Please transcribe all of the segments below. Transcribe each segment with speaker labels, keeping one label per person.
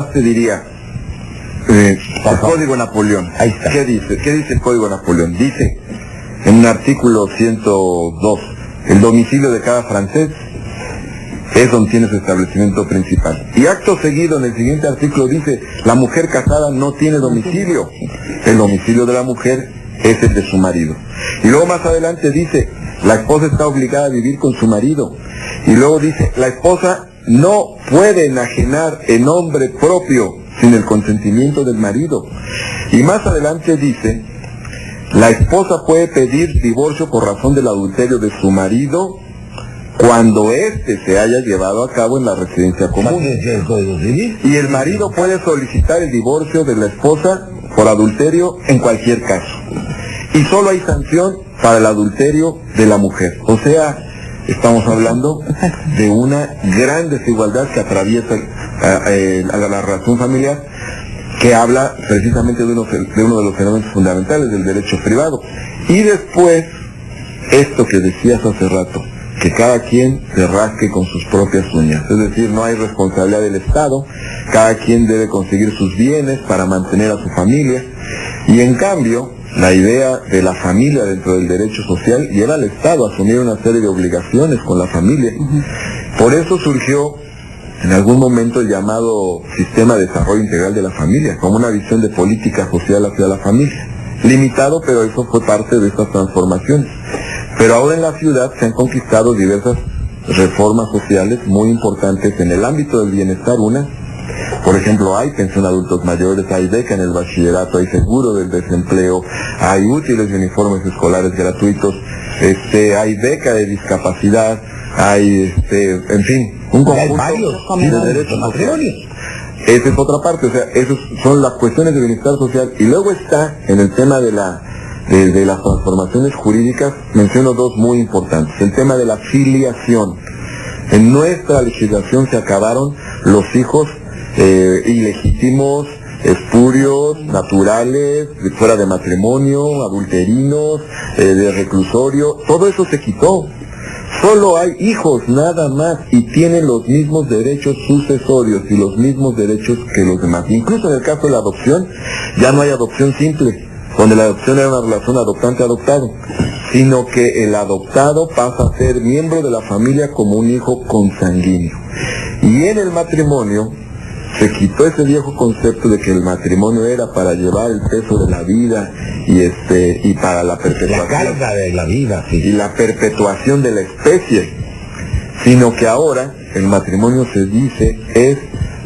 Speaker 1: te diría, el Código Napoleón.
Speaker 2: Ahí está.
Speaker 1: ¿Qué dice? ¿Qué dice el Código Napoleón? Dice, en un artículo 102, el domicilio de cada francés es donde tiene su establecimiento principal. Y acto seguido, en el siguiente artículo dice, la mujer casada no tiene domicilio. El domicilio de la mujer es el de su marido. Y luego más adelante dice, la esposa está obligada a vivir con su marido. Y luego dice, la esposa no puede enajenar en nombre propio sin el consentimiento del marido. Y más adelante dice, la esposa puede pedir divorcio por razón del adulterio de su marido cuando éste se haya llevado a cabo en la residencia común. Y el marido puede solicitar el divorcio de la esposa por adulterio en cualquier caso. Y solo hay sanción para el adulterio de la mujer. O sea, estamos hablando de una gran desigualdad que atraviesa a la relación familiar, que habla precisamente de uno de los elementos fundamentales del derecho privado. Y después, esto que decías hace rato, que cada quien se rasque con sus propias uñas. Es decir, no hay responsabilidad del Estado, cada quien debe conseguir sus bienes para mantener a su familia. Y en cambio, la idea de la familia dentro del derecho social lleva al Estado a asumir una serie de obligaciones con la familia. Por eso surgió en algún momento el llamado Sistema de Desarrollo Integral de la Familia, como una visión de política social hacia la familia. Limitado, pero eso fue parte de estas transformaciones. Pero ahora en la ciudad se han conquistado diversas reformas sociales muy importantes en el ámbito del bienestar. Por ejemplo, hay pensión a adultos mayores, hay beca en el bachillerato, hay seguro del desempleo, hay útiles y uniformes escolares gratuitos, hay beca de discapacidad, hay, en fin, un conjunto de derechos sociales. Esa es otra parte, o sea, esas son las cuestiones de bienestar social. Y luego está, en el tema de las transformaciones jurídicas, menciono dos muy importantes. El tema de la filiación. En nuestra legislación se acabaron los hijos ilegítimos, espurios, naturales, fuera de matrimonio, adulterinos, de reclusorio. Todo eso se quitó. Solo hay hijos nada más y tienen los mismos derechos sucesorios y los mismos derechos que los demás. Incluso en el caso de la adopción, ya no hay adopción simple, donde la adopción era una relación adoptante-adoptado, sino que el adoptado pasa a ser miembro de la familia como un hijo consanguíneo. Y en el matrimonio se quitó ese viejo concepto de que el matrimonio era para llevar el peso de la vida y para la perpetuación.
Speaker 2: La carga de la vida, sí.
Speaker 1: Y la perpetuación de la especie, sino que ahora el matrimonio se dice es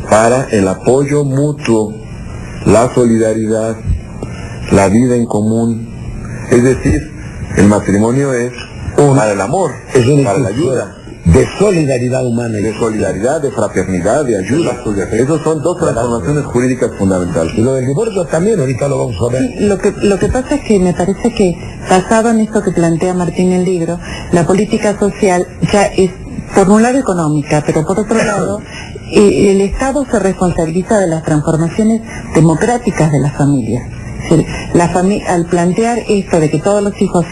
Speaker 1: para el apoyo mutuo, la solidaridad, la vida en común. Es decir, el matrimonio es para el amor,
Speaker 2: es
Speaker 1: para la ayuda.
Speaker 2: De solidaridad humana.
Speaker 1: De solidaridad, de fraternidad, de ayuda. Esos son dos transformaciones jurídicas fundamentales.
Speaker 2: Y lo del divorcio también, ahorita lo vamos a ver.
Speaker 3: Sí, lo que pasa es que me parece que, basado en esto que plantea Martín en el libro, la política social ya es, por un lado, económica, pero por otro lado, el Estado se responsabiliza de las transformaciones democráticas de las familias. Al plantear esto de que todos los hijos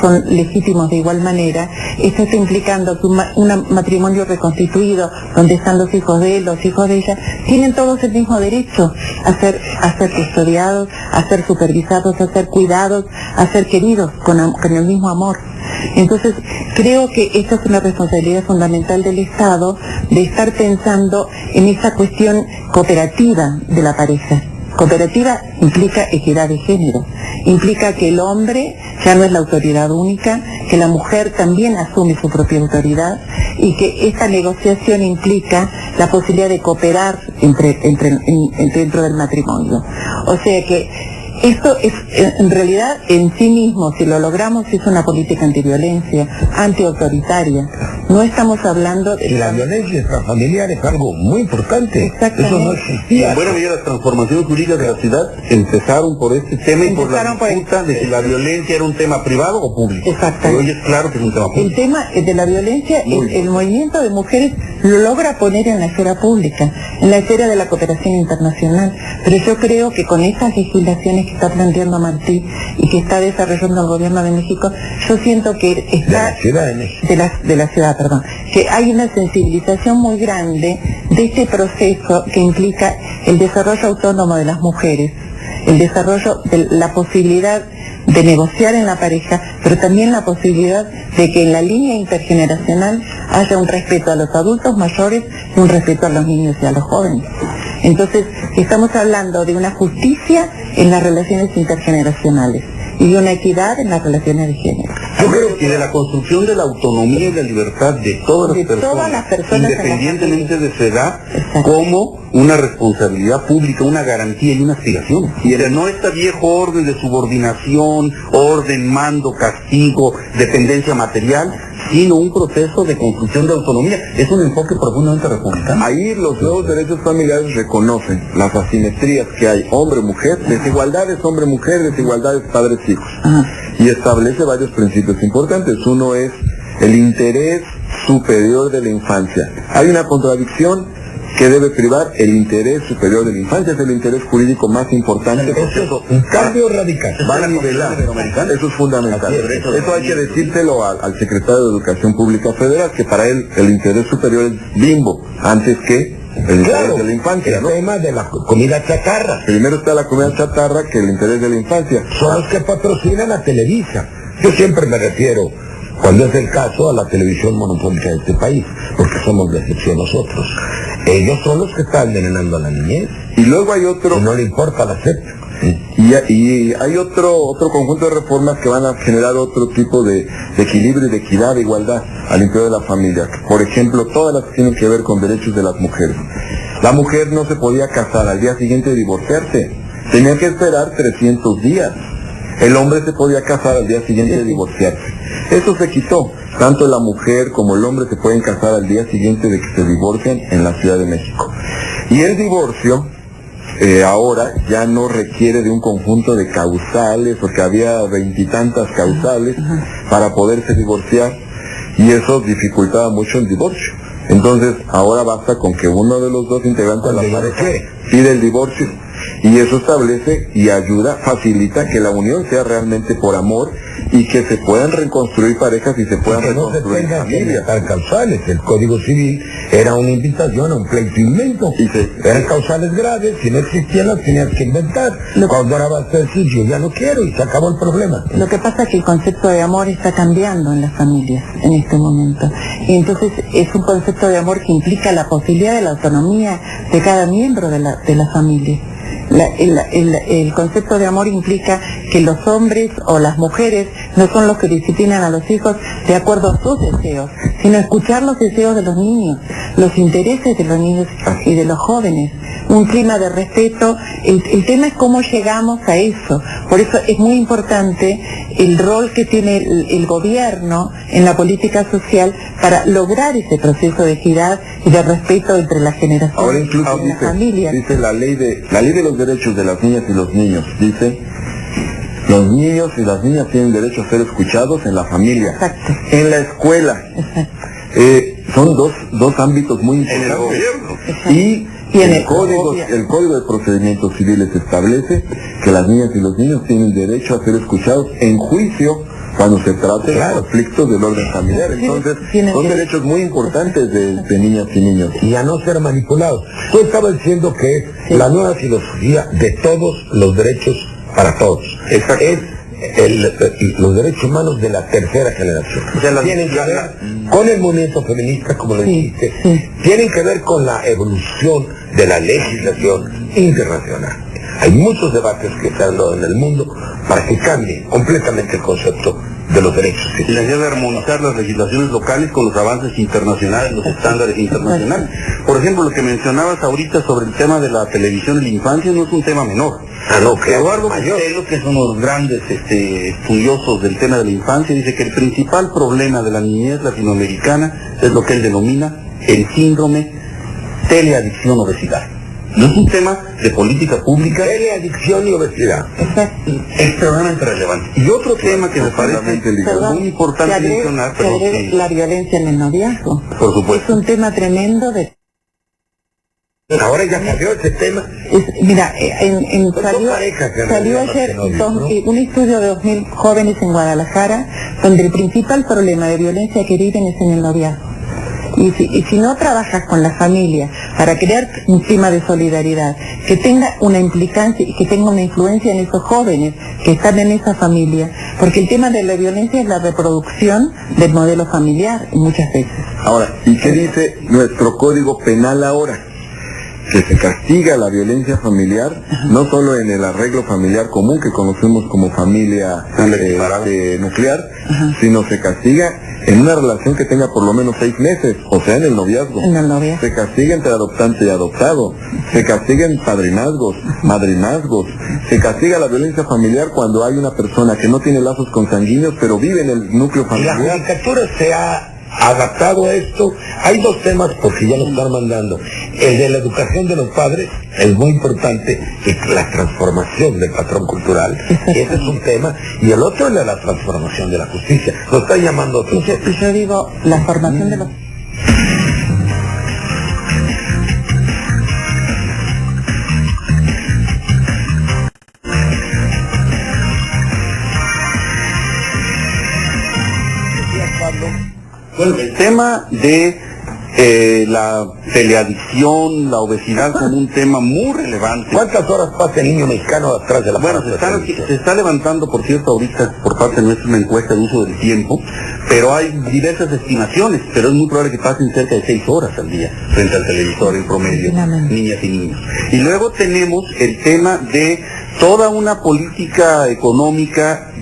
Speaker 3: son legítimos de igual manera, esto está implicando que un matrimonio reconstituido, donde están los hijos de él, los hijos de ella, tienen todos el mismo derecho a ser custodiados, a ser supervisados, a ser cuidados, a ser queridos con el mismo amor. Entonces, creo que esta es una responsabilidad fundamental del Estado, de estar pensando en esa cuestión cooperativa de la pareja. Cooperativa implica equidad de género, implica que el hombre ya no es la autoridad única, que la mujer también asume su propia autoridad y que esta negociación implica la posibilidad de cooperar dentro del matrimonio. O sea que esto es, en realidad, en sí mismo, si lo logramos, es una política antiviolencia, antiautoritaria. No estamos hablando de...
Speaker 2: Y la violencia intrafamiliar es algo muy importante.
Speaker 3: Exactamente.
Speaker 2: Eso no existía.
Speaker 1: Bueno, ya las transformaciones jurídicas de la ciudad empezaron por este tema y por la disputa de si la violencia era un tema privado o público.
Speaker 3: Exactamente.
Speaker 1: Hoy es claro que es un tema público.
Speaker 3: El tema de la violencia, el movimiento de mujeres lo logra poner en la esfera pública, en la esfera de la cooperación internacional. Pero yo creo que con estas legislaciones que está planteando Martí y que está desarrollando el gobierno de México, yo siento que está... De la ciudad, perdón. Que hay una sensibilización muy grande de este proceso que implica el desarrollo autónomo de las mujeres, el desarrollo de la posibilidad de negociar en la pareja, pero también la posibilidad de que en la línea intergeneracional haya un respeto a los adultos mayores y un respeto a los niños y a los jóvenes. Entonces, estamos hablando de una justicia en las relaciones intergeneracionales y de una equidad en las relaciones de género.
Speaker 4: Yo creo que de la construcción de la autonomía y la libertad de todas las personas independientemente de su edad, como una responsabilidad pública, una garantía y una aspiración. Y no este viejo orden de subordinación, orden, mando, castigo, dependencia material, sino un proceso de construcción de autonomía. Es un enfoque profundamente republicano.
Speaker 1: Ahí los nuevos derechos familiares reconocen las asimetrías que hay hombre-mujer, desigualdades hombre-mujer, desigualdades padres-hijos. Y establece varios principios importantes. Uno es el interés superior de la infancia. Hay una contradicción que debe privar el interés superior de la infancia, es el interés jurídico más importante.
Speaker 2: Eso es un cambio radical.
Speaker 1: Va a nivelar, eso es fundamental. Eso hay que decírselo al secretario de Educación Pública Federal, que para él el interés superior es bimbo, antes que el interés de la infancia, ¿no?
Speaker 2: El tema de la comida chatarra.
Speaker 1: Primero está la comida chatarra que el interés de la infancia.
Speaker 2: Son los que patrocinan a Televisa. Yo siempre me refiero, cuando es el caso, a la televisión monopólica de este país, porque somos la excepción nosotros. Ellos son los que están envenenando a la niñez.
Speaker 1: Y luego hay otro...
Speaker 2: Y no le importa la secta.
Speaker 1: Y hay otro conjunto de reformas que van a generar otro tipo de equilibrio y de equidad, de igualdad al interior de la familia. Por ejemplo, todas las que tienen que ver con derechos de las mujeres. La mujer no se podía casar al día siguiente de divorciarse. Tenía que esperar 300 días. El hombre se podía casar al día siguiente de divorciarse. Eso se quitó. Tanto la mujer como el hombre se pueden casar al día siguiente de que se divorcian en la Ciudad de México. Y el divorcio ahora ya no requiere de un conjunto de causales, porque había 20 y tantas causales para poderse divorciar, y eso dificultaba mucho el divorcio. Entonces ahora basta con que uno de los dos integrantes de la pareja pide el divorcio, y eso establece y ayuda, facilita que la unión sea realmente por amor y que se puedan reconstruir parejas y se puedan reconstruir familias.
Speaker 2: Causales. El Código Civil era una invitación a un pleito inmenso. Eran causales graves, si no existían las tenías que inventar. Cuando ahora vas a decir yo ya no quiero y se acabó el problema.
Speaker 3: Lo que pasa es que el concepto de amor está cambiando en las familias en este momento. Y entonces es un concepto de amor que implica la posibilidad de la autonomía de cada miembro de la familia. El concepto de amor implica que los hombres o las mujeres no son los que disciplinan a los hijos de acuerdo a sus deseos, sino escuchar los deseos de los niños, los intereses de los niños y de los jóvenes. Un clima de respeto, el tema es cómo llegamos a eso. Por eso es muy importante el rol que tiene el gobierno en la política social para lograr ese proceso de equidad y de respeto entre las generaciones.
Speaker 1: Ahora incluso
Speaker 3: y las familias.
Speaker 1: dice la ley de los derechos de las niñas y los niños, dice: los niños y las niñas tienen derecho a ser escuchados en la familia,
Speaker 3: Exacto.
Speaker 1: en la escuela.
Speaker 3: Exacto.
Speaker 1: Son dos ámbitos muy importantes.
Speaker 4: En el gobierno.
Speaker 3: Exacto.
Speaker 1: Y el Código de Procedimientos Civiles establece que las niñas y los niños tienen derecho a ser escuchados en juicio cuando se trate de conflictos del orden familiar. Entonces, son derechos muy importantes de niñas y niños.
Speaker 2: Y a no ser manipulados. Tú estabas diciendo que la nueva filosofía de todos los derechos para todos. Es los derechos humanos de la tercera generación. O sea, tienen que ver con el movimiento feminista, como lo dijiste, tienen que ver con la evolución de la legislación internacional. Hay muchos debates que se han dado en el mundo para que cambie completamente el concepto de los derechos.
Speaker 4: Y la idea de armonizar las legislaciones locales con los avances internacionales, los estándares internacionales. Por ejemplo, lo que mencionabas ahorita sobre el tema de la televisión y la infancia no es un tema menor. Eduardo Costello, que es uno de los grandes estudiosos del tema de la infancia, dice que el principal problema de la niñez latinoamericana es lo que él denomina el síndrome teleadicción-obesidad. No es un tema de política pública.
Speaker 2: Adicción y obesidad.
Speaker 4: Extremadamente relevante. Y otro tema que me parece muy importante mencionar,
Speaker 3: la violencia en el noviazgo.
Speaker 4: Por supuesto.
Speaker 3: Es un tema tremendo de...
Speaker 2: Ahora ya salió ese tema.
Speaker 3: Mira, salió ayer un estudio de 2.000 jóvenes en Guadalajara, donde el principal problema de violencia que viven es en el noviazgo. Y si no trabajas con la familia para crear un clima de solidaridad, que tenga una implicancia y que tenga una influencia en esos jóvenes que están en esa familia, porque el tema de la violencia es la reproducción del modelo familiar muchas veces.
Speaker 1: Ahora, ¿y qué dice nuestro Código Penal ahora? Que se castiga la violencia familiar, no solo en el arreglo familiar común que conocemos como familia nuclear, sino se castiga en una relación que tenga por lo menos 6 meses, o sea, en el noviazgo. Se castiga entre adoptante y adoptado, se castiga en padrinazgos, madrinazgos, se castiga la violencia familiar cuando hay una persona que no tiene lazos consanguíneos, pero vive en el núcleo familiar.
Speaker 2: Y la judicatura se ha adaptado a esto. Hay 2 temas porque ya nos están mandando. El de la educación de los padres es muy importante, que la transformación del patrón cultural, ese es un tema, y el otro es la transformación de la justicia. Nos está llamando otro.
Speaker 3: Yo digo la formación de los...
Speaker 4: Bueno, el tema de la teleadicción, la obesidad como un tema muy relevante.
Speaker 2: ¿Cuántas horas pasa el niño mexicano atrás de la
Speaker 4: Bueno, se está levantando, por cierto, ahorita por parte nuestra una encuesta de uso del tiempo, pero hay diversas estimaciones, pero es muy probable que pasen cerca de 6 horas al día frente al televisor en promedio, niñas y niños. Y luego tenemos el tema de toda una política económica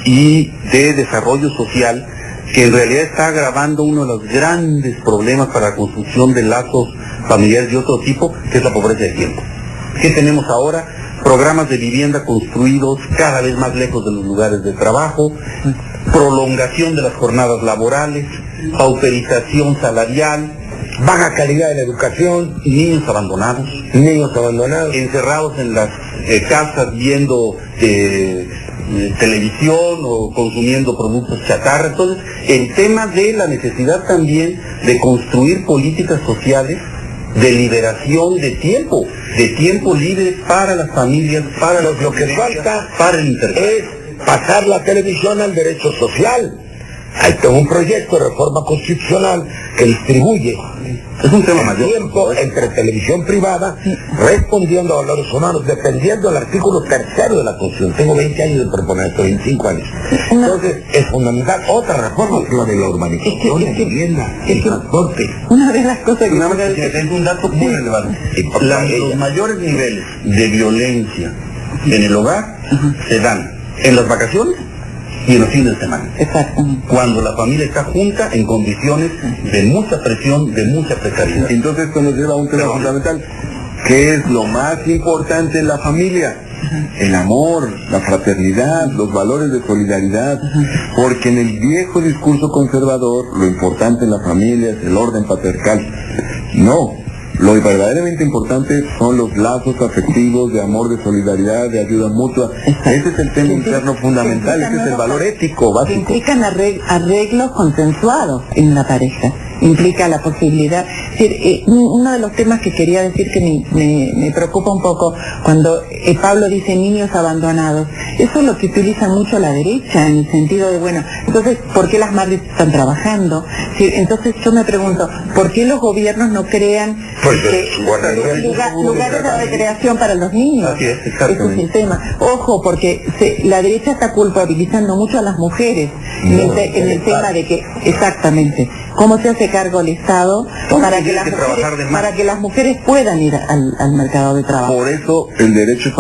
Speaker 4: y de desarrollo social que en realidad está agravando uno de los grandes problemas para la construcción de lazos familiares de otro tipo, que es la pobreza de tiempo. ¿Qué tenemos ahora? Programas de vivienda construidos cada vez más lejos de los lugares de trabajo, prolongación de las jornadas laborales, pauperización salarial,
Speaker 2: baja calidad de la educación,
Speaker 4: niños abandonados, encerrados en las casas viendo televisión o consumiendo productos chatarra. Entonces, el tema de la necesidad también de construir políticas sociales de liberación de tiempo libre para las familias, para
Speaker 2: lo que falta
Speaker 4: para el intercambio.
Speaker 2: Es pasar la televisión al derecho social. Hay todo un proyecto de reforma constitucional que distribuye
Speaker 4: es un tema mayor,
Speaker 2: tiempo entre televisión privada, respondiendo a valores humanos, dependiendo del artículo 3 de la Constitución. Tengo 20 años de proponer esto, 25 años. Entonces, es fundamental otra reforma, la de la urbanización, la vivienda, el transporte.
Speaker 3: Una de las cosas que...
Speaker 4: tengo un dato muy relevante. Los mayores niveles de violencia en el hogar se dan en las vacaciones y en los fines de semana.
Speaker 3: Exactamente.
Speaker 4: Cuando la familia está junta en condiciones de mucha presión, de mucha precariedad.
Speaker 1: Entonces esto nos lleva a un tema fundamental. ¿Qué es lo más importante en la familia? El amor, la fraternidad, los valores de solidaridad. Porque en el viejo discurso conservador, lo importante en la familia es el orden patriarcal. No. Lo verdaderamente importante son los lazos afectivos de amor, de solidaridad, de ayuda mutua. Ese es el tema interno fundamental, ese es el valor ético básico.
Speaker 3: Implican arreglos consensuados en la pareja. Implica la posibilidad. Es decir, uno de los temas que quería decir que me preocupa un poco cuando Pablo dice niños abandonados, eso es lo que utiliza mucho la derecha en el sentido de, bueno, entonces, ¿por qué las madres están trabajando? Sí, entonces yo me pregunto, ¿por qué los gobiernos no crean lugares de recreación para los niños?
Speaker 4: Así es,
Speaker 3: ese es el tema. Ojo, porque la derecha está culpabilizando mucho a las mujeres en el tema de que, exactamente, cómo se hace cargo el Estado para que las mujeres puedan ir al mercado de trabajo.
Speaker 1: Por eso el derecho